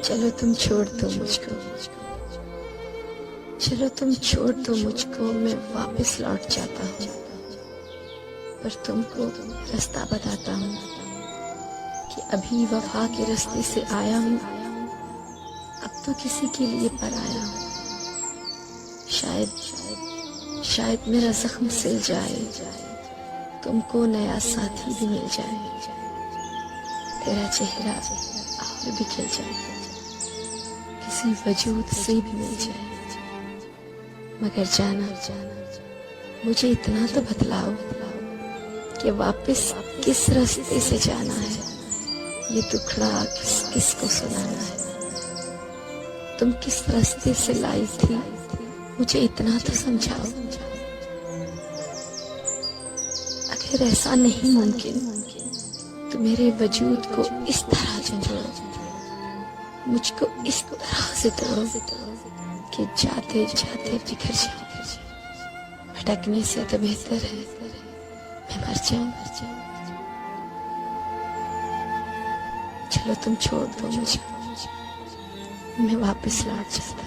चलो तुम छोड़ दो मुझको, चलो तुम छोड़ दो मुझको, मैं वापस लौट जाता हूँ। पर तुमको रास्ता बताता हूँ कि अभी वफा के रास्ते से आया हूँ, अब तो किसी के लिए पर आया हूँ। शायद मेरा जख्म सिल जाए, तुमको नया साथी भी मिल जाए, तेरा चेहरा और भी खिल जाए, किसी वजूद से भी मिल जाए। मगर जाना मुझे इतना तो बतलाओ कि वापस किस रास्ते से जाना है, ये दुखड़ा किसको सुनाना है। तुम किस रास्ते से लाई थी, मुझे इतना तो समझाओ। अगर ऐसा नहीं मुमकिन तो मेरे वजूद को इस तरह झंझोड़ो, मुझको इस तरह से तोड़ो कि जाते जाते बिखर जाऊं। भटकने से तो बेहतर है मैं मर जाऊं। चलो तुम छोड़ दो मुझे, मैं वापस लौट जाता।